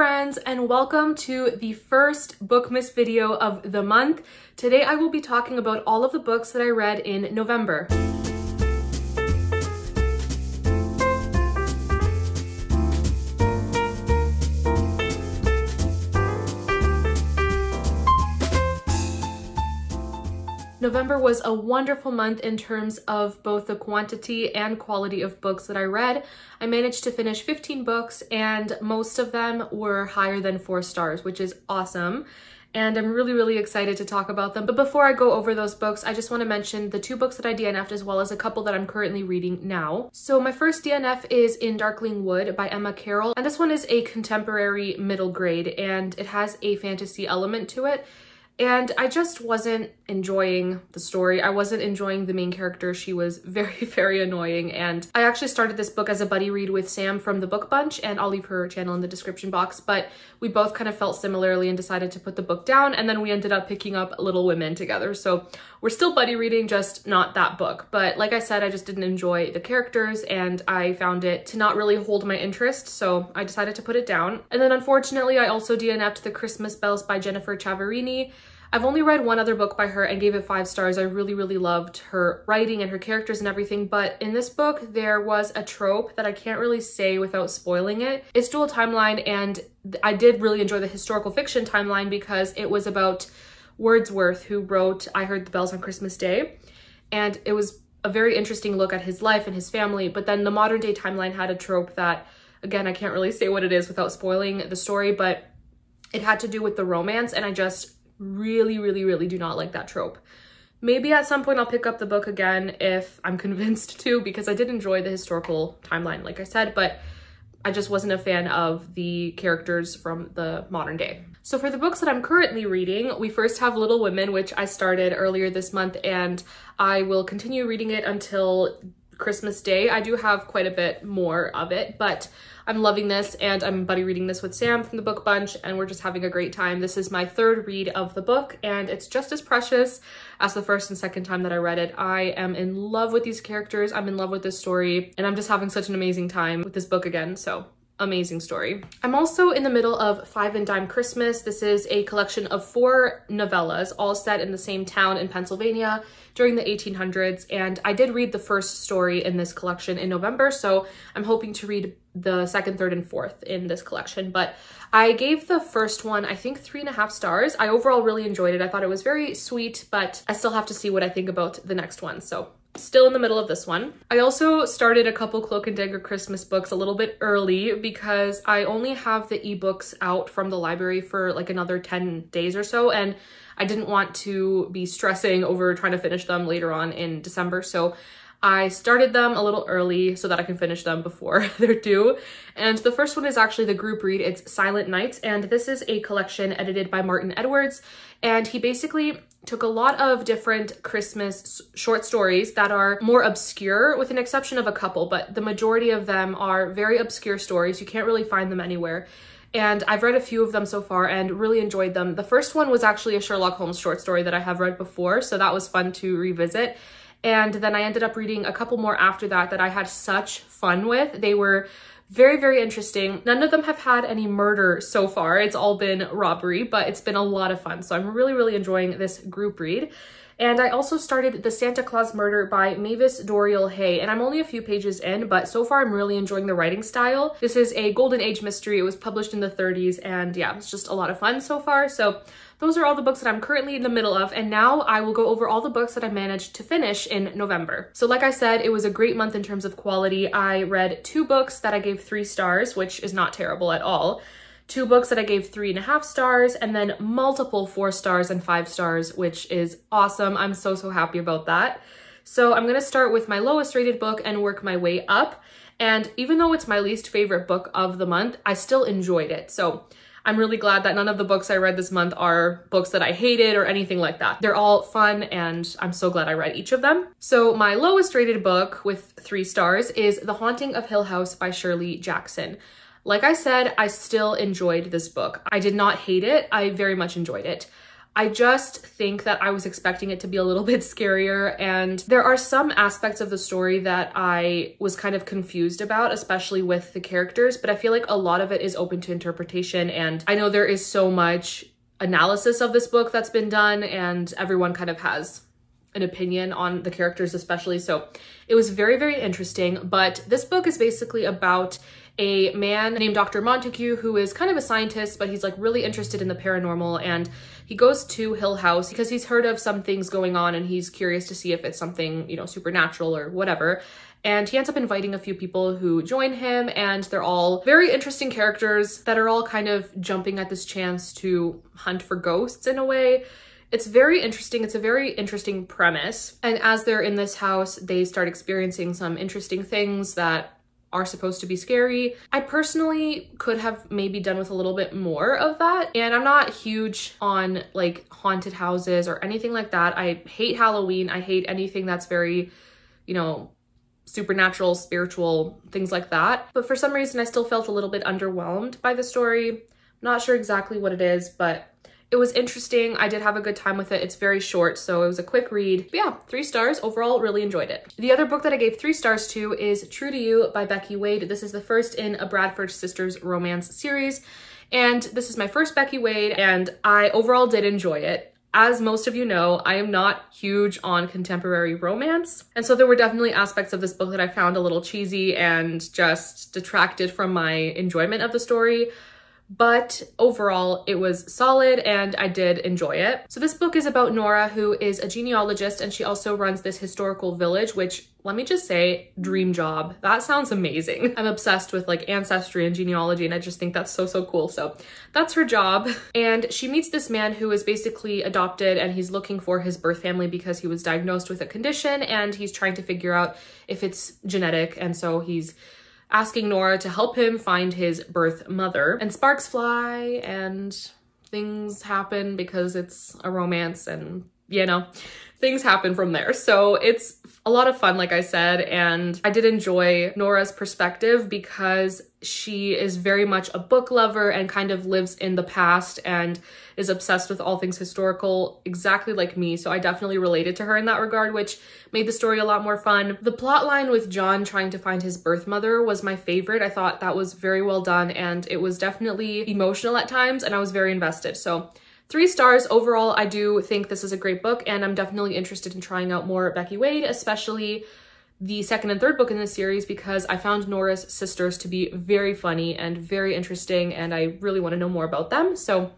friends, and welcome to the first Bookmas video of the month. Today I will be talking about all of the books that I read in November. November was a wonderful month in terms of both the quantity and quality of books that I read. I managed to finish 15 books and most of them were higher than 4 stars, which is awesome. And I'm really excited to talk about them. But before I go over those books, I just want to mention the 2 books that I DNF'd as well as a couple that I'm currently reading now. So my first DNF is In Darkling Wood by Emma Carroll. And this one is a contemporary middle grade and it has a fantasy element to it. And I just wasn't enjoying the story. I wasn't enjoying the main character. She was very annoying. And I actually started this book as a buddy read with Sam from the Book Bunch, and I'll leave her channel in the description box. But we both kind of felt similarly and decided to put the book down. And then we ended up picking up Little Women together. So we're still buddy reading, just not that book. But like I said, I just didn't enjoy the characters and I found it to not really hold my interest. So I decided to put it down. And then unfortunately, I also DNF'd The Christmas Bells by Jennifer Ciavarini. I've only read one other book by her and gave it 5 stars. I really loved her writing and her characters and everything, but in this book there was a trope that I can't really say without spoiling it. It's dual timeline, and I did really enjoy the historical fiction timeline because it was about Wordsworth, who wrote I Heard the Bells on Christmas Day, and it was a very interesting look at his life and his family. But then the modern day timeline had a trope that, again, I can't really say what it is without spoiling the story, but it had to do with the romance, and I just really do not like that trope. Maybe at some point I'll pick up the book again if I'm convinced to, because I did enjoy the historical timeline, like I said, but I just wasn't a fan of the characters from the modern day. So for the books that I'm currently reading, we first have Little Women, which I started earlier this month, and I will continue reading it until Christmas Day. I do have quite a bit more of it, but I'm loving this, and I'm buddy reading this with Sam from the Book Bunch, and we're just having a great time. This is my 3rd read of the book, and it's just as precious as the first and second time that I read it. I am in love with these characters, I'm in love with this story, and I'm just having such an amazing time with this book again, so amazing story. I'm also in the middle of Five and Dime Christmas. This is a collection of 4 novellas, all set in the same town in Pennsylvania during the 1800s, and I did read the first story in this collection in November, so I'm hoping to read the 2nd, 3rd, and 4th in this collection. But I gave the first one, I think, 3.5 stars. I overall really enjoyed it. I thought it was very sweet, but I still have to see what I think about the next one, so still in the middle of this one. I also started a couple Cloak and Dagger Christmas books a little bit early because I only have the ebooks out from the library for like another 10 days or so, and I didn't want to be stressing over trying to finish them later on in December, so I started them a little early so that I can finish them before they're due. And the first one is actually the group read. It's Silent Nights, and this is a collection edited by Martin Edwards, and he basically took a lot of different Christmas short stories that are more obscure, with an exception of a couple, but the majority of them are very obscure stories. You can't really find them anywhere. And I've read a few of them so far and really enjoyed them. The first one was actually a Sherlock Holmes short story that I have read before, so that was fun to revisit. And then I ended up reading a couple more after that I had such fun with. They were very interesting. None of them have had any murder so far. It's all been robbery, but it's been a lot of fun. So I'm really enjoying this group read. And I also started The Santa Claus Murder by Mavis Dorial Hay, and I'm only a few pages in, but so far I'm really enjoying the writing style. This is a Golden Age mystery. It was published in the 30s, and yeah, it's just a lot of fun so far. So those are all the books that I'm currently in the middle of, and now I will go over all the books that I managed to finish in November. So like I said, it was a great month in terms of quality. I read 2 books that I gave 3 stars, which is not terrible at all. 2 books that I gave 3.5 stars, and then multiple 4 stars and 5 stars, which is awesome. I'm so happy about that. So I'm gonna start with my lowest rated book and work my way up. And even though it's my least favorite book of the month, I still enjoyed it. So I'm really glad that none of the books I read this month are books that I hated or anything like that. They're all fun, and I'm so glad I read each of them. So my lowest rated book with 3 stars is The Haunting of Hill House by Shirley Jackson. Like I said, I still enjoyed this book. I did not hate it. I very much enjoyed it. I just think that I was expecting it to be a little bit scarier, and there are some aspects of the story that I was kind of confused about, especially with the characters, but I feel like a lot of it is open to interpretation, and I know there is so much analysis of this book that's been done, and everyone kind of has an opinion on the characters especially, so it was very, very interesting. But this book is basically about a man named Dr. Montague who is kind of a scientist, but he's like really interested in the paranormal, and he goes to Hill House because he's heard of some things going on and he's curious to see if it's something, you know, supernatural or whatever. And he ends up inviting a few people who join him, and they're all very interesting characters that are all kind of jumping at this chance to hunt for ghosts in a way. It's very interesting. It's a very interesting premise. And as they're in this house, they start experiencing some interesting things that are supposed to be scary. I personally could have maybe done with a little bit more of that. And I'm not huge on like haunted houses or anything like that. I hate Halloween. I hate anything that's very, you know, supernatural, spiritual, things like that. But for some reason, I still felt a little bit underwhelmed by the story. I'm not sure exactly what it is, but it was interesting. I did have a good time with it. It's very short, so it was a quick read. But yeah, 3 stars. Overall, really enjoyed it. The other book that I gave 3 stars to is True to You by Becky Wade. This is the first in a Bradford Sisters romance series, and this is my first Becky Wade, and I overall did enjoy it. As most of you know, I am not huge on contemporary romance, and so there were definitely aspects of this book that I found a little cheesy and just detracted from my enjoyment of the story. But overall, it was solid and I did enjoy it. So this book is about Nora, who is a genealogist, and she also runs this historical village, which, let me just say, dream job. That sounds amazing. I'm obsessed with like ancestry and genealogy, and I just think that's so, so cool. So that's her job. And she meets this man who is basically adopted, and he's looking for his birth family because he was diagnosed with a condition and he's trying to figure out if it's genetic. And so he's asking Nora to help him find his birth mother. And sparks fly and things happen because it's a romance, and you know, things happen from there. So it's a lot of fun, like I said, and I did enjoy Nora's perspective because she is very much a book lover and kind of lives in the past and is obsessed with all things historical, exactly like me. So I definitely related to her in that regard, which made the story a lot more fun. The plot line with John trying to find his birth mother was my favorite. I thought that was very well done, and it was definitely emotional at times, and I was very invested. So 3 stars overall. I do think this is a great book, and I'm definitely interested in trying out more Becky Wade, especially the second and third book in this series, because I found Nora's sisters to be very funny and very interesting, and I really want to know more about them. So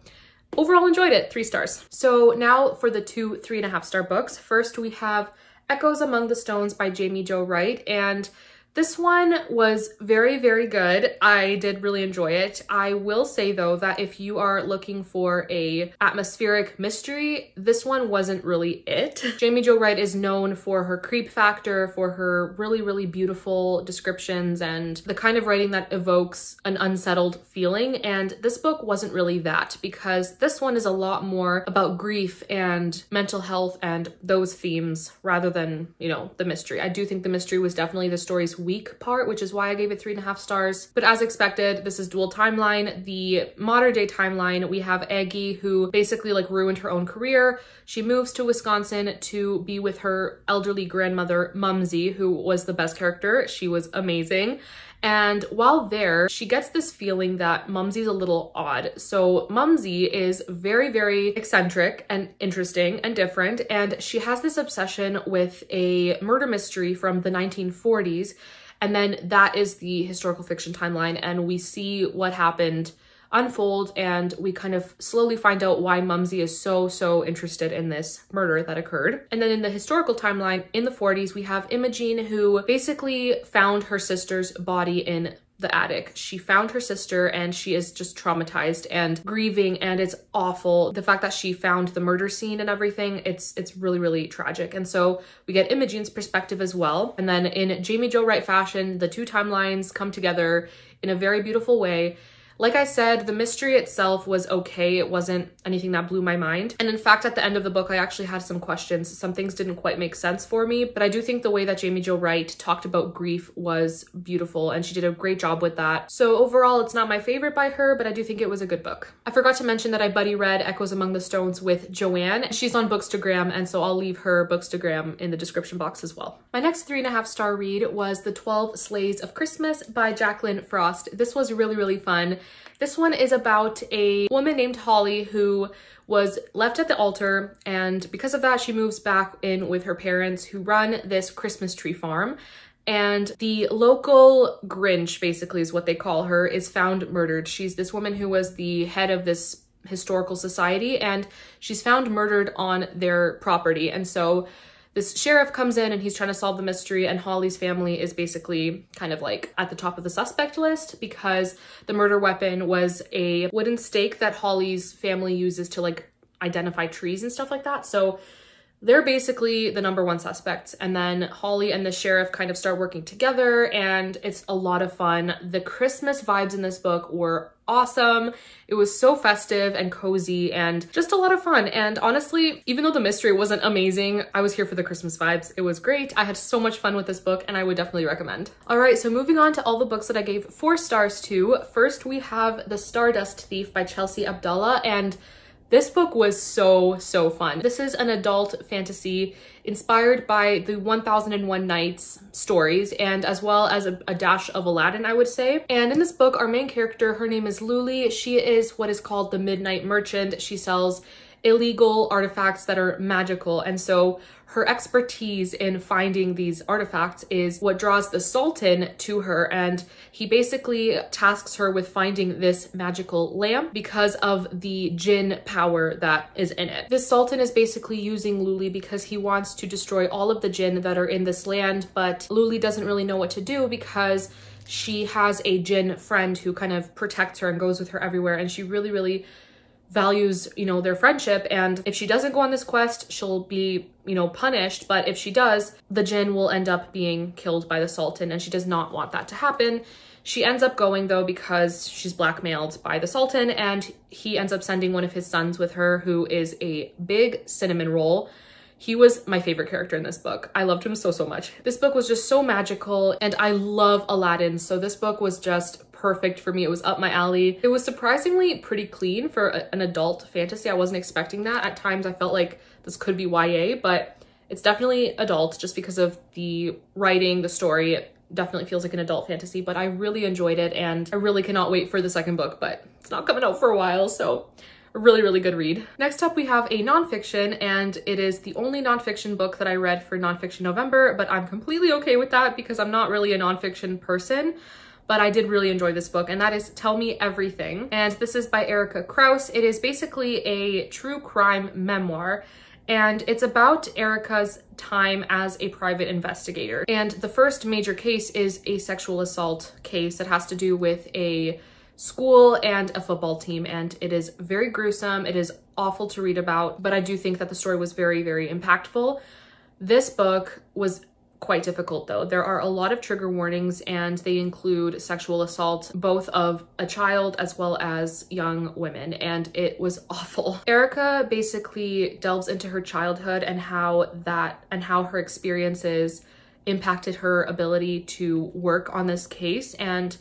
overall enjoyed it, 3 stars. So now for the 2 3.5 star books. First we have Echoes Among the Stones by Jaime Jo Wright, and this one was very, very good. I did really enjoy it. I will say though that if you are looking for a atmospheric mystery, this one wasn't really it. Jaime Jo Wright is known for her creep factor, for her really, really beautiful descriptions and the kind of writing that evokes an unsettled feeling. And this book wasn't really that, because this one is a lot more about grief and mental health and those themes rather than, you know, the mystery. I do think the mystery was definitely the story's weak part, which is why I gave it 3.5 stars. But as expected, this is dual timeline. The modern day timeline, we have Aggie, who basically like ruined her own career. She moves to Wisconsin to be with her elderly grandmother, Mumsy, who was the best character. She was amazing. And while there, she gets this feeling that Mumsy's a little odd. So Mumsy is very, very eccentric and interesting and different. And she has this obsession with a murder mystery from the 1940s. And then that is the historical fiction timeline. And we see what happened unfold, and we kind of slowly find out why Mumsy is so interested in this murder that occurred. And then in the historical timeline in the 40s, we have Imogene, who basically found her sister's body in the attic. She found her sister and she is just traumatized and grieving, and it's awful. The fact that she found the murder scene and everything, it's really, really tragic. And so we get Imogene's perspective as well. And then in Jaime Jo Wright fashion, the 2 timelines come together in a very beautiful way. Like I said, the mystery itself was okay. It wasn't anything that blew my mind. And in fact, at the end of the book, I actually had some questions. Some things didn't quite make sense for me, but I do think the way that Jaime Jo Wright talked about grief was beautiful, and she did a great job with that. So overall, it's not my favorite by her, but I do think it was a good book. I forgot to mention that I buddy read Echoes Among the Stones with Joanne. She's on Bookstagram, and so I'll leave her Bookstagram in the description box as well. My next 3.5 star read was The 12 Sleighs of Christmas by Jacqueline Frost. This was really, really fun. This one is about a woman named Holly who was left at the altar, and because of that, she moves back in with her parents who run this Christmas tree farm. And the local Grinch, basically is what they call her, is found murdered. She's this woman who was the head of this historical society, and she's found murdered on their property. And so this sheriff comes in and he's trying to solve the mystery, and Holly's family is basically kind of like at the top of the suspect list because the murder weapon was a wooden stake that Holly's family uses to like identify trees and stuff like that. So they're basically the #1 suspects. And then Holly and the sheriff kind of start working together, and it's a lot of fun. The Christmas vibes in this book were awesome. It was so festive and cozy and just a lot of fun. And honestly, even though the mystery wasn't amazing, I was here for the Christmas vibes. It was great. I had so much fun with this book, and I would definitely recommend. All right, so moving on to all the books that I gave 4 stars to. First, we have The Stardust Thief by Chelsea Abdullah, and this book was so fun. This is an adult fantasy inspired by the 1001 Nights stories, and as well as a dash of Aladdin, I would say. And in this book, our main character, her name is Luli. She is what is called the Midnight Merchant. She sells illegal artifacts that are magical, and so her expertise in finding these artifacts is what draws the Sultan to her, and he basically tasks her with finding this magical lamp because of the jinn power that is in it. This Sultan is basically using Luli because he wants to destroy all of the jinn that are in this land, but Luli doesn't really know what to do because she has a jinn friend who kind of protects her and goes with her everywhere, and she really values, you know, their friendship. And if she doesn't go on this quest, she'll be, you know, punished. But if she does, the jinn will end up being killed by the Sultan, and she does not want that to happen. She ends up going though because she's blackmailed by the Sultan, and he ends up sending one of his sons with her, who is a big cinnamon roll. He was my favorite character in this book. I loved him so much. This book was just so magical, and I love Aladdin, so this book was just perfect for me. It was up my alley. It was surprisingly pretty clean for an adult fantasy. I wasn't expecting that. At times I felt like this could be YA, but it's definitely adult just because of the writing, the story. It definitely feels like an adult fantasy, but I really enjoyed it, and I really cannot wait for the second book, but it's not coming out for a while, so a really good read. Next up, we have a nonfiction, and it is the only nonfiction book that I read for Nonfiction November, but I'm completely okay with that because I'm not really a nonfiction person. But I did really enjoy this book, and that is Tell Me Everything. And this is by Erika Krouse. It is basically a true crime memoir, and it's about Erika's time as a private investigator. And the first major case is a sexual assault case that has to do with a school and a football team, and it is very gruesome. It is awful to read about, but I do think that the story was very impactful. This book was quite difficult though. There are a lot of trigger warnings, and they include sexual assault, both of a child as well as young women, and it was awful. Erika basically delves into her childhood and how her experiences impacted her ability to work on this case. And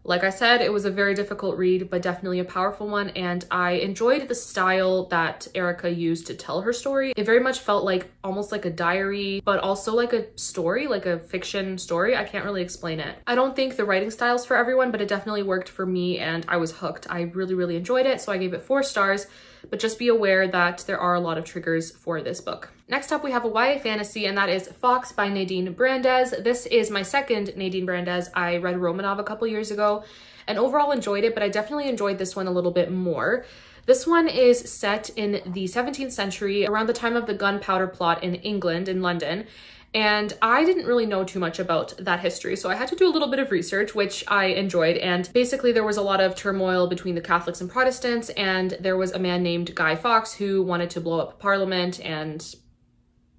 like I said, it was a very difficult read, but definitely a powerful one, and I enjoyed the style that Erika used to tell her story. It very much felt like almost like a diary, but also like a story, like a fiction story. I can't really explain it. I don't think the writing style's for everyone, but it definitely worked for me, and I was hooked. I really enjoyed it, so I gave it 4 stars, but just be aware that there are a lot of triggers for this book. Next up, we have a YA fantasy, and that is Fawkes by Nadine Brandes. This is my second Nadine Brandes. I read Romanov a couple years ago and overall enjoyed it, but I definitely enjoyed this one a little bit more. This one is set in the 17th century, around the time of the gunpowder plot in England, in London. And I didn't really know too much about that history, so I had to do a little bit of research, which I enjoyed. And basically there was a lot of turmoil between the Catholics and Protestants, and there was a man named Guy Fawkes who wanted to blow up Parliament, and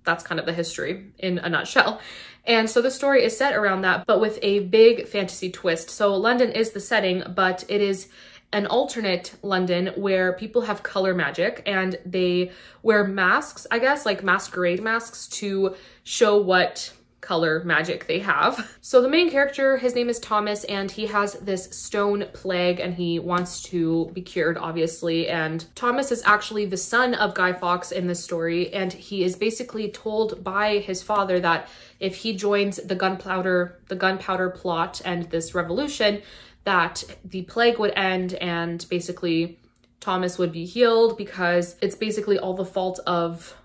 that's kind of the history in a nutshell. And so the story is set around that, but with a big fantasy twist. So London is the setting, but it is an alternate London where people have color magic and they wear masks, I guess, like masquerade masks to show what color magic they have. So the main character, his name is Thomas, and he has this stone plague and he wants to be cured, obviously. And Thomas is actually the son of Guy Fawkes in this story, and he is basically told by his father that if he joins the gunpowder plot and this revolution, that the plague would end and basically Thomas would be healed, because it's basically all the fault of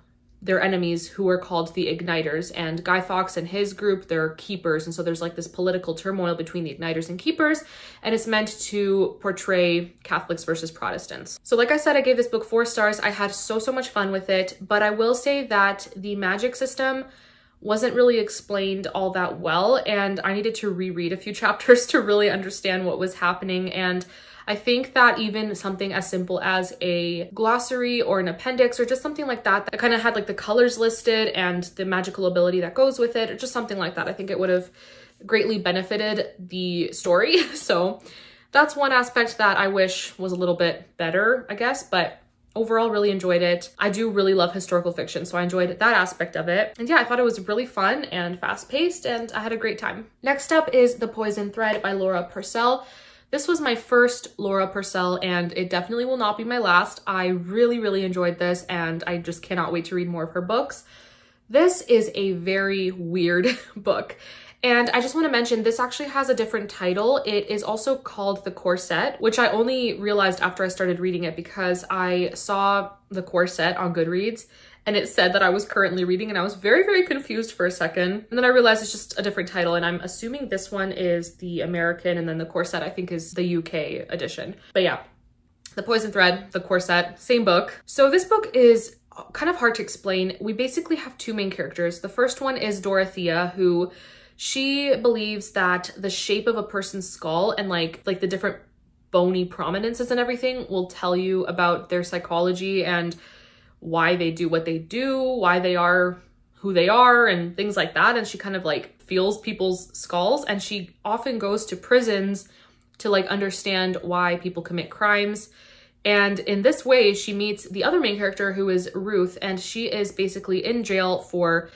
their enemies who are called the Igniters, and Guy Fawkes and his group, they're keepers. And so there's like this political turmoil between the Igniters and keepers, and it's meant to portray Catholics versus Protestants. So like I said, I gave this book 4 stars. I had so much fun with it, but I will say that the magic system wasn't really explained all that well, and I needed to reread a few chapters to really understand what was happening. And I think that even something as simple as a glossary or an appendix or just something like that, that kind of had like the colors listed and the magical ability that goes with it, or just something like that, I think it would have greatly benefited the story. So that's one aspect that I wish was a little bit better, I guess, but overall really enjoyed it. I do really love historical fiction, so I enjoyed that aspect of it. And yeah, I thought it was really fun and fast-paced, and I had a great time. Next up is The Poison Thread by Laura Purcell. This was my first Laura Purcell, and it definitely will not be my last. I really enjoyed this, and I just cannot wait to read more of her books. This is a very weird book, and I just want to mention this actually has a different title. It is also called The Corset, which I only realized after I started reading it because I saw The Corset on Goodreads and it said that I was currently reading, and I was very confused for a second. And then I realized it's just a different title, and I'm assuming this one is the American, and then The Corset I think is the UK edition. But yeah, The Poison Thread, The Corset, same book. So this book is kind of hard to explain. We basically have 2 main characters. The first one is Dorothea, who she believes that the shape of a person's skull and like the different bony prominences and everything will tell you about their psychology and why they do what they do, why they are who they are, and things like that. And she kind of like feels people's skulls, and she often goes to prisons to like understand why people commit crimes. And in this way, she meets the other main character, who is Ruth, and she is basically in jail for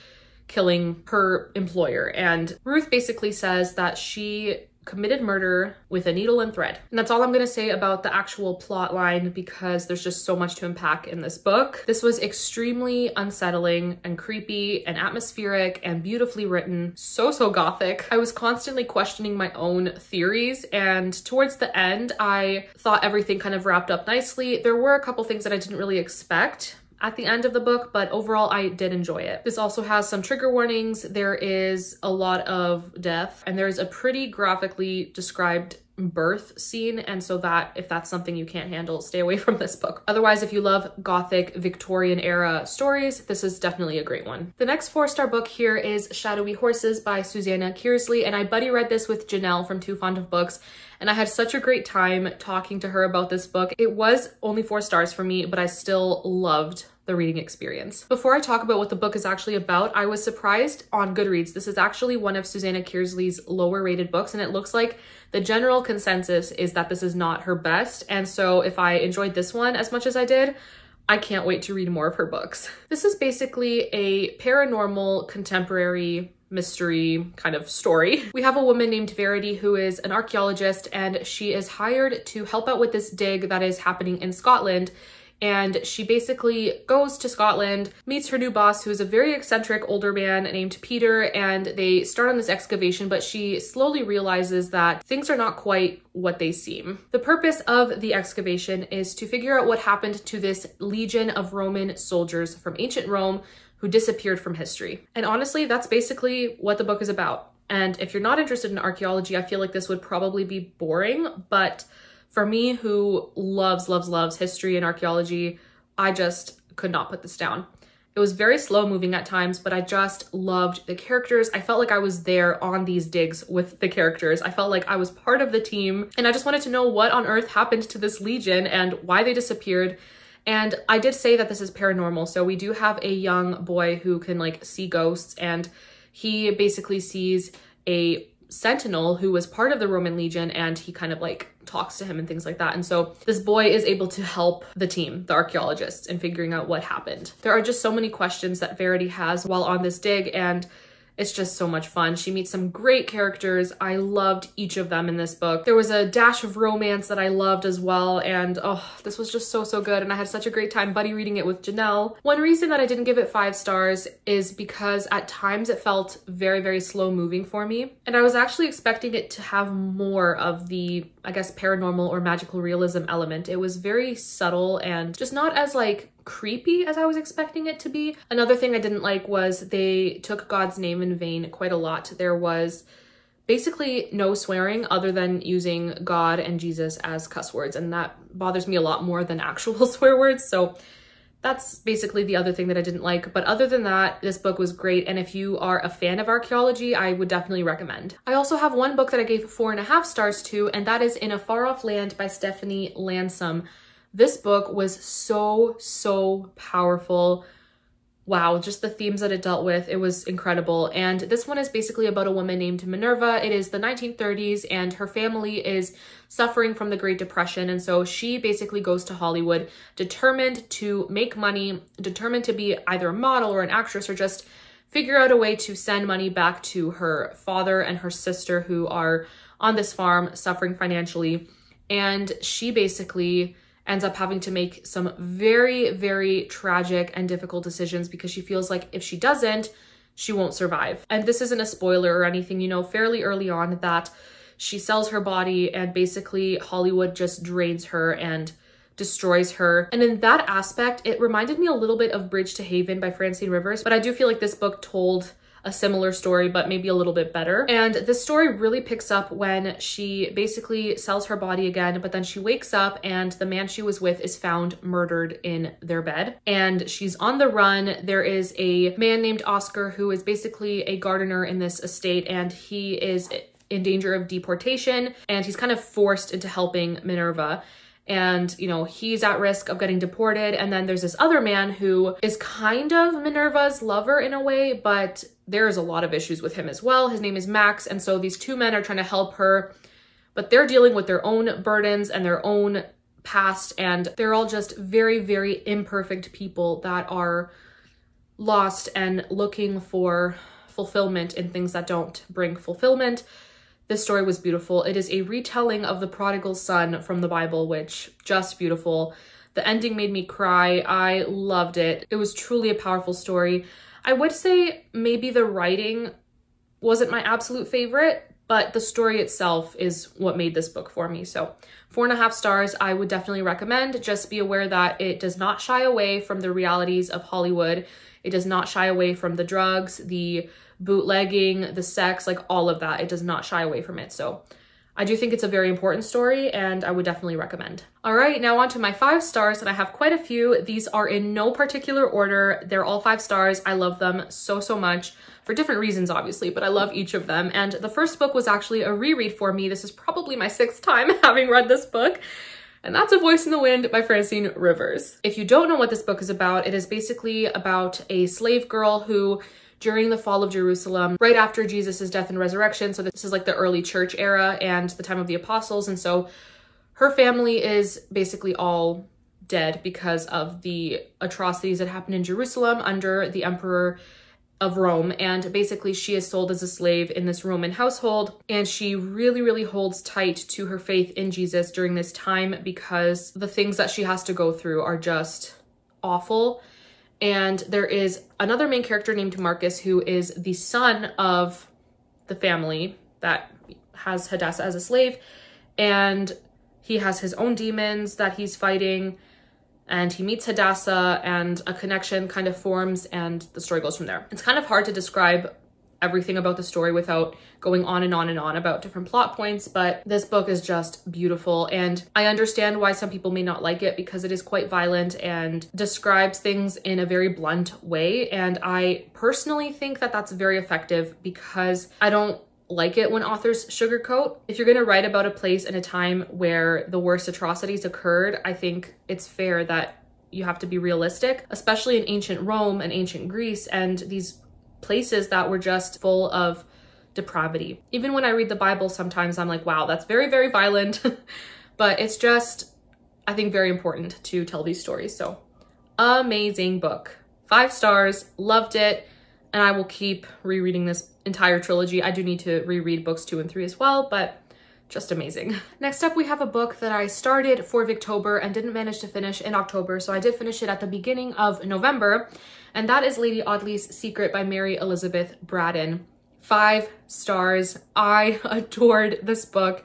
killing her employer. And Ruth basically says that she committed murder with a needle and thread. And that's all I'm gonna say about the actual plot line, because there's just so much to unpack in this book. This was extremely unsettling and creepy and atmospheric and beautifully written. So gothic. I was constantly questioning my own theories, and towards the end, I thought everything kind of wrapped up nicely. There were a couple things that I didn't really expect at the end of the book, but overall I did enjoy it. This also has some trigger warnings. There is a lot of death, and there's a pretty graphically described birth scene, and so that if that's something you can't handle, stay away from this book. Otherwise, if you love gothic Victorian era stories, this is definitely a great one. The next 4-star book here is Shadowy Horses by Susanna Kearsley, and I buddy read this with Janelle from Too Fond of Books, and I had such a great time talking to her about this book. It was only 4 stars for me, but I still loved the reading experience. Before I talk about what the book is actually about, I was surprised on Goodreads. This is actually one of Susanna Kearsley's lower rated books, and it looks like the general consensus is that this is not her best. And so if I enjoyed this one as much as I did, I can't wait to read more of her books. This is basically a paranormal contemporary mystery kind of story. We have a woman named Verity who is an archaeologist, and she is hired to help out with this dig that is happening in Scotland. And she basically goes to Scotland, meets her new boss, who is a very eccentric older man named Peter, and they start on this excavation, but she slowly realizes that things are not quite what they seem. The purpose of the excavation is to figure out what happened to this legion of Roman soldiers from ancient Rome who disappeared from history. And honestly, that's basically what the book is about. And if you're not interested in archaeology, I feel like this would probably be boring, but for me, who loves history and archaeology, I just could not put this down. It was very slow moving at times, but I just loved the characters. I felt like I was there on these digs with the characters. I felt like I was part of the team, and I just wanted to know what on earth happened to this legion and why they disappeared. And I did say that this is paranormal, so we do have a young boy who can like see ghosts, and he basically sees a sentinel who was part of the Roman Legion, and he kind of like talks to him and things like that. And so this boy is able to help the team, the archaeologists, in figuring out what happened. There are just so many questions that Verity has while on this dig, and it's just so much fun. She meets some great characters. I loved each of them in this book. There was a dash of romance that I loved as well. And oh, this was just so, so good. And I had such a great time buddy reading it with Janelle. One reason that I didn't give it 5 stars is because at times it felt very, very slow moving for me. And I was actually expecting it to have more of the, I guess, paranormal or magical realism element. It was very subtle and just not as like creepy as I was expecting it to be. Another thing I didn't like was they took God's name in vain quite a lot. There was basically no swearing other than using God and Jesus as cuss words, and that bothers me a lot more than actual swear words. So that's basically the other thing that I didn't like. But other than that, this book was great. And if you are a fan of archaeology, I would definitely recommend. I also have one book that I gave 4.5 stars to, and that is In a Far Off Land by Stephanie Landsem. This book was so, so powerful. Wow, just the themes that it dealt with, it was incredible. And this one is basically about a woman named Minerva. It is the 1930s, and her family is suffering from the Great Depression. And so she basically goes to Hollywood, determined to make money, determined to be either a model or an actress, or just figure out a way to send money back to her father and her sister who are on this farm suffering financially. And she basically ends up having to make some very, very tragic and difficult decisions because she feels like if she doesn't, she won't survive. And this isn't a spoiler or anything, you know, fairly early on that she sells her body and basically Hollywood just drains her and destroys her. And in that aspect, it reminded me a little bit of Bridge to Haven by Francine Rivers, but I do feel like this book told a similar story, but maybe a little bit better. And this story really picks up when she basically sells her body again, but then she wakes up and the man she was with is found murdered in their bed. And she's on the run. There is a man named Oscar who is basically a gardener in this estate, and he is in danger of deportation, and he's kind of forced into helping Minerva. And, you know, he's at risk of getting deported. And then there's this other man who is kind of Minerva's lover in a way, but there's a lot of issues with him as well. His name is Max. And so these two men are trying to help her, but they're dealing with their own burdens and their own past. And they're all just very, very imperfect people that are lost and looking for fulfillment in things that don't bring fulfillment. This story was beautiful. It is a retelling of the prodigal son from the Bible, which just beautiful. The ending made me cry. I loved it. It was truly a powerful story. I would say maybe the writing wasn't my absolute favorite, but the story itself is what made this book for me. So 4.5 stars, I would definitely recommend. Just be aware that it does not shy away from the realities of Hollywood. It does not shy away from the drugs, the bootlegging, the sex, like all of that. It does not shy away from it. So I do think it's a very important story, and I would definitely recommend. All right, now on to my 5 stars, and I have quite a few. These are in no particular order. They're all 5 stars. I love them so, so much for different reasons, obviously, but I love each of them. And the first book was actually a reread for me. This is probably my 6th time having read this book, and that's A Voice in the Wind by Francine Rivers. If you don't know what this book is about, it is basically about a slave girl who, during the fall of Jerusalem, right after Jesus' death and resurrection, so this is like the early church era and the time of the apostles, and so her family is basically all dead because of the atrocities that happened in Jerusalem under the emperor of Rome. And basically she is sold as a slave in this Roman household, and she really, really holds tight to her faith in Jesus during this time because the things that she has to go through are just awful. And there is another main character named Marcus, who is the son of the family that has Hadassah as a slave. And he has his own demons that he's fighting. And he meets Hadassah, and a connection kind of forms, and the story goes from there. It's kind of hard to describe everything about the story without going on and on and on about different plot points, but this book is just beautiful. And I understand why some people may not like it because it is quite violent and describes things in a very blunt way. And I personally think that that's very effective because I don't like it when authors sugarcoat. If you're going to write about a place and a time where the worst atrocities occurred, I think it's fair that you have to be realistic, especially in ancient Rome and ancient Greece and these places that were just full of depravity. Even when I read the Bible, sometimes I'm like, wow, that's very, very violent. But it's just, I think, very important to tell these stories. So amazing book. 5 stars, loved it. And I will keep rereading this entire trilogy. I do need to reread books 2 and 3 as well, but just amazing. Next up, we have a book that I started for Victober and didn't manage to finish in October. So I did finish it at the beginning of November. And that is Lady Audley's Secret by Mary Elizabeth Braddon. 5 stars. I adored this book.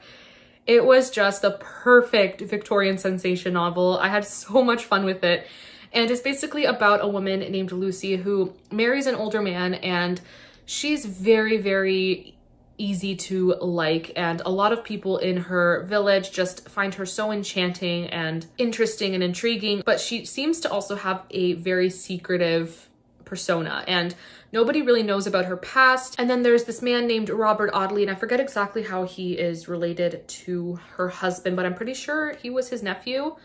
It was just the perfect Victorian sensation novel. I had so much fun with it. And it's basically about a woman named Lucy who marries an older man, and she's very, very easy to like. And a lot of people in her village just find her so enchanting and interesting and intriguing, but she seems to also have a very secretive persona, and nobody really knows about her past. And then there's this man named Robert Audley, and I forget exactly how he is related to her husband, but I'm pretty sure he was his nephew.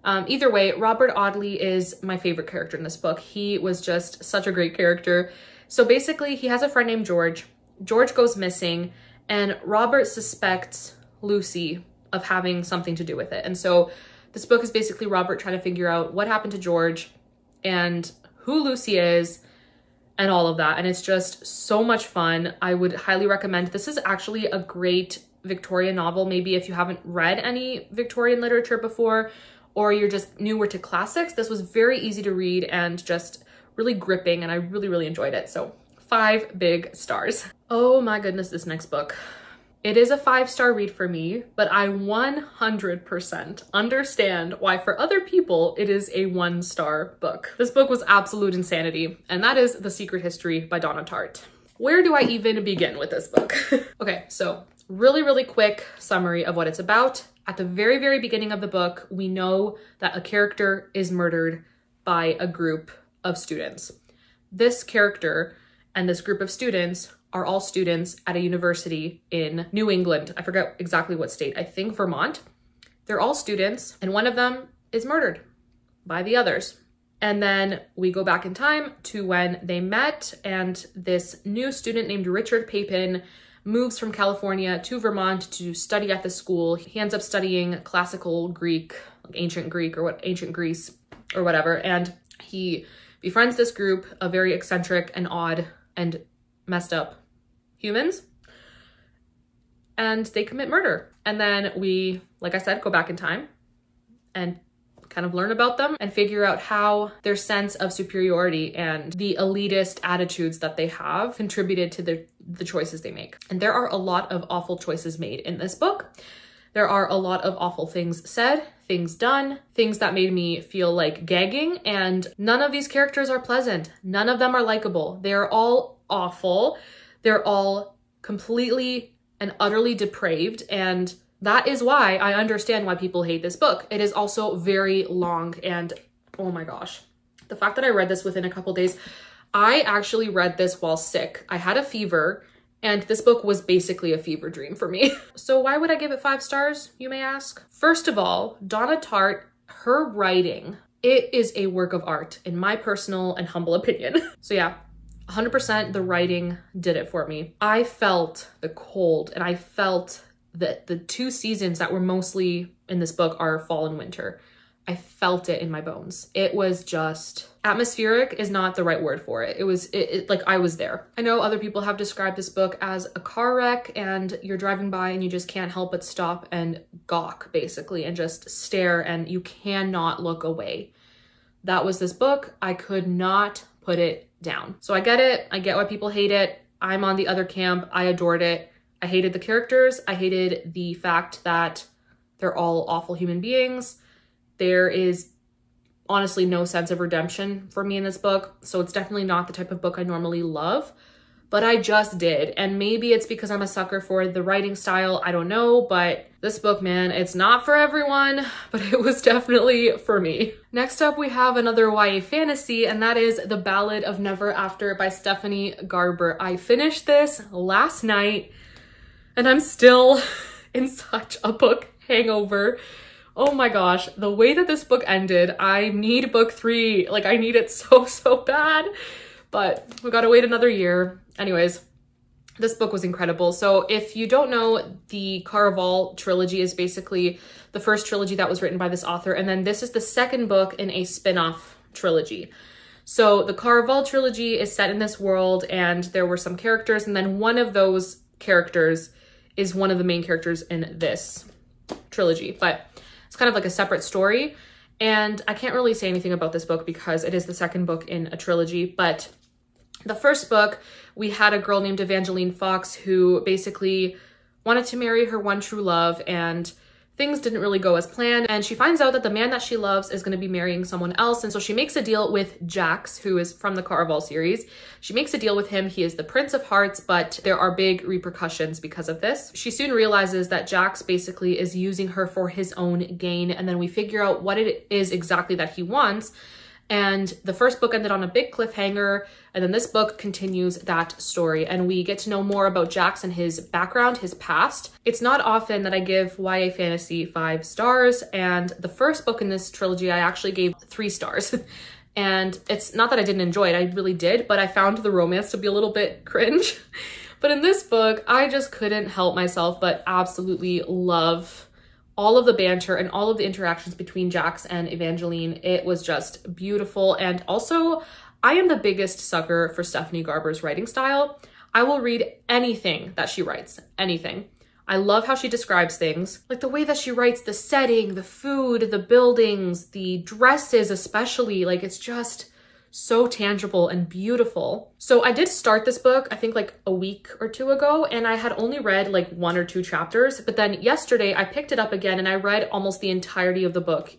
Either way, Robert Audley is my favorite character in this book. He was just such a great character. So basically, he has a friend named George. George goes missing, and Robert suspects Lucy of having something to do with it. And so this book is basically Robert trying to figure out what happened to George and who Lucy is and all of that. And it's just so much fun. I would highly recommend. This is actually a great Victorian novel. Maybe if you haven't read any Victorian literature before, or you're just newer to classics, this was very easy to read and just really gripping, and I really, really enjoyed it. So 5 big stars. Oh my goodness, this next book. It is a 5-star read for me, but I 100% understand why for other people it is a 1-star book. This book was absolute insanity, and that is The Secret History by Donna Tartt. Where do I even begin with this book? Okay, so really, really quick summary of what it's about. At the very, very beginning of the book, we know that a character is murdered by a group of students. This character and this group of students are all students at a university in New England. I forget exactly what state, I think Vermont. They're all students, and one of them is murdered by the others. And then we go back in time to when they met, and this new student named Richard Papin moves from California to Vermont to study at the school. He ends up studying classical Greek, like ancient Greek or ancient Greece or whatever. And he befriends this group of very eccentric and odd and messed up humans, and they commit murder. And then we, like I said, go back in time and kind of learn about them and figure out how their sense of superiority and the elitist attitudes that they have contributed to the choices they make. And there are a lot of awful choices made in this book. There are a lot of awful things said, things done, things that made me feel like gagging, and none of these characters are pleasant. None of them are likable. They're all awful. They're all completely and utterly depraved, and that is why I understand why people hate this book. It is also very long, and oh my gosh. The fact that I read this within a couple days, I actually read this while sick. I had a fever, and this book was basically a fever dream for me. So why would I give it 5 stars, you may ask? First of all, Donna Tartt, her writing, it is a work of art in my personal and humble opinion. So yeah, 100% the writing did it for me. I felt the cold, and I felt that the 2 seasons that were mostly in this book are fall and winter. I felt it in my bones. It was just, atmospheric is not the right word for it. It was like I was there. I know other people have described this book as a car wreck, and you're driving by and you just can't help but stop and gawk basically and just stare, and you cannot look away. That was this book. I could not put it down. So I get it. I get why people hate it. I'm on the other camp. I adored it. I hated the characters. I hated the fact that they're all awful human beings. There is honestly no sense of redemption for me in this book. So it's definitely not the type of book I normally love, but I just did. And maybe it's because I'm a sucker for the writing style. I don't know, but this book, man, it's not for everyone, but it was definitely for me. Next up, we have another YA fantasy, and that is The Ballad of Never After by Stephanie Garber. I finished this last night, and I'm still in such a book hangover. Oh my gosh, the way that this book ended, I need book 3. Like, I need it so, so bad, but we gotta wait another year. Anyways, This book was incredible. So if you don't know, the Caraval trilogy is basically the first trilogy that was written by this author, and then this is the second book in a spin-off trilogy. So the Caraval trilogy is set in this world, and there were some characters, and then one of those characters is one of the main characters in this trilogy, but it's kind of like a separate story. And I can't really say anything about this book because it is the second book in a trilogy, but the first book, we had a girl named Evangeline Fawkes who basically wanted to marry her one true love, and things didn't really go as planned. And she finds out that the man that she loves is going to be marrying someone else. And so she makes a deal with Jax, who is from the Caraval series. She makes a deal with him. He is the Prince of Hearts, but there are big repercussions because of this. She soon realizes that Jax basically is using her for his own gain. And then we figure out what it is exactly that he wants. And the first book ended on a big cliffhanger, and then this book continues that story, and we get to know more about Jax and his background, his past. It's not often that I give YA fantasy 5 stars, and the first book in this trilogy I actually gave 3 stars. And it's not that I didn't enjoy it, I really did, but I found the romance to be a little bit cringe. But in this book, I just couldn't help myself but absolutely love all of the banter and all of the interactions between Jax and Evangeline. It was just beautiful. And also, I am the biggest sucker for Stephanie Garber's writing style. I will read anything that she writes, anything. I love how she describes things, like the way that she writes the setting, the food, the buildings, the dresses especially, like it's just so tangible and beautiful. So I did start this book, I think like a week or 2 ago, and I had only read like 1 or 2 chapters, but then yesterday I picked it up again and I read almost the entirety of the book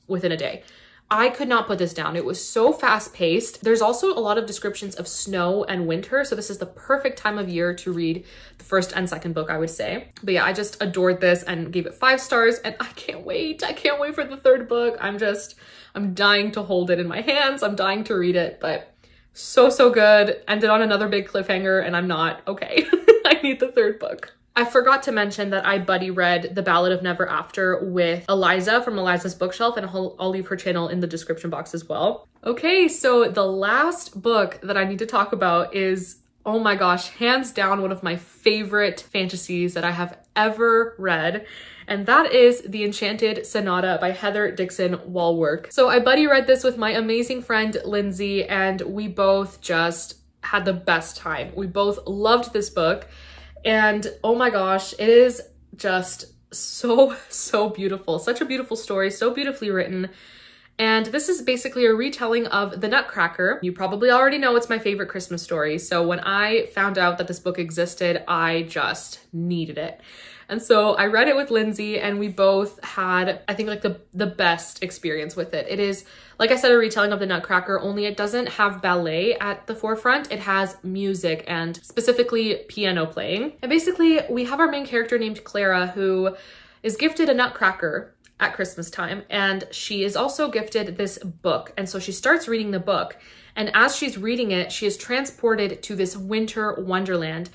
within a day. I could not put this down. It was so fast paced. There's also a lot of descriptions of snow and winter, so this is the perfect time of year to read the first and second book, I would say. But yeah, I just adored this and gave it 5 stars, and I can't wait. I can't wait for the third book. I'm dying to hold it in my hands. I'm dying to read it, but so good. Ended on another big cliffhanger, and I'm not okay. I need the third book. I forgot to mention that I buddy read The Ballad of Never After with Eliza from Eliza's Bookshelf, and I'll leave her channel in the description box as well. Okay, so the last book that I need to talk about is, oh my gosh, hands down one of my favorite fantasies that I have ever read, and that is The Enchanted Sonata by Heather Dixon Wallwork. So I buddy read this with my amazing friend Lindsay, and we both just had the best time. We both loved this book. And oh my gosh, it is just so beautiful. Such a beautiful story, so beautifully written. And this is basically a retelling of The Nutcracker. You probably already know it's my favorite Christmas story. So when I found out that this book existed, I just needed it. And so I read it with Lindsay, and we both had, I think, like the best experience with it. It is, like I said, a retelling of The Nutcracker, only it doesn't have ballet at the forefront. It has music, and specifically piano playing. And basically, we have our main character named Clara, who is gifted a nutcracker at Christmas time, and she is also gifted this book. And so she starts reading the book, and as she's reading it, she is transported to this winter wonderland.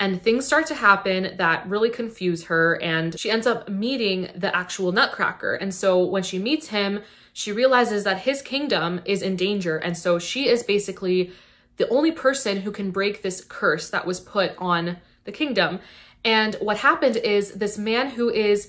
And things start to happen that really confuse her, and she ends up meeting the actual Nutcracker. And so when she meets him, she realizes that his kingdom is in danger. And so she is basically the only person who can break this curse that was put on the kingdom. And what happened is this man who is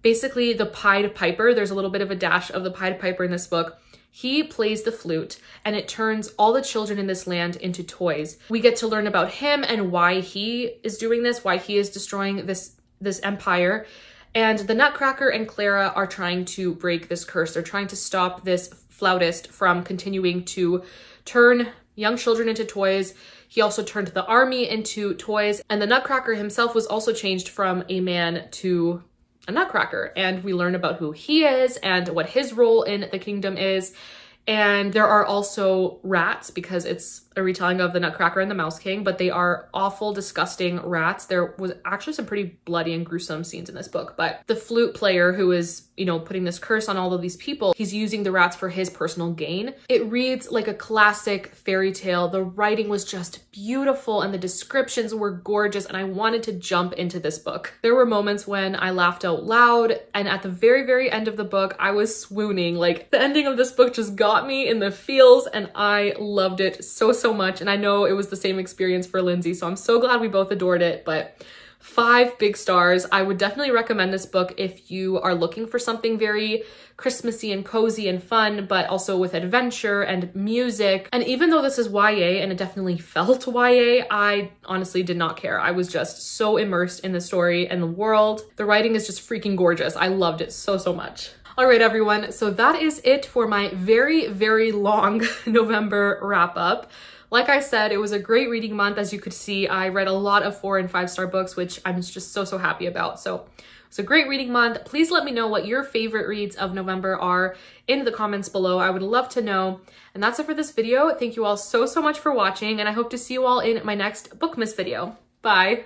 basically the Pied Piper, there's a little bit of a dash of the Pied Piper in this book, he plays the flute, and it turns all the children in this land into toys. We get to learn about him and why he is doing this, why he is destroying this empire. And the Nutcracker and Clara are trying to break this curse. They're trying to stop this flautist from continuing to turn young children into toys. He also turned the army into toys. And the Nutcracker himself was also changed from a man to a nutcracker, and we learn about who he is and what his role in the kingdom is. And there are also rats, because it's a retelling of The Nutcracker and the Mouse King, but they are awful, disgusting rats. There was actually some pretty bloody and gruesome scenes in this book, but the flute player who is, you know, putting this curse on all of these people, he's using the rats for his personal gain. It reads like a classic fairy tale. The writing was just beautiful and the descriptions were gorgeous, and I wanted to jump into this book. There were moments when I laughed out loud, and at the very end of the book, I was swooning. Like, the ending of this book just got me in the feels, and I loved it so so much, and I know it was the same experience for Lindsay, so I'm so glad we both adored it. But 5 big stars. I would definitely recommend this book if you are looking for something very Christmassy and cozy and fun, but also with adventure and music. And even though this is YA, and it definitely felt YA, I honestly did not care. I was just so immersed in the story and the world. The writing is just freaking gorgeous. I loved it so, so much. All right, everyone. So that is it for my very, very long November wrap up. Like I said, it was a great reading month. As you could see, I read a lot of 4- and 5-star books, which I'm just so, so happy about. So it's a great reading month. Please let me know what your favorite reads of November are in the comments below. I would love to know. And that's it for this video. Thank you all so, so much for watching, and I hope to see you all in my next Bookmas video. Bye.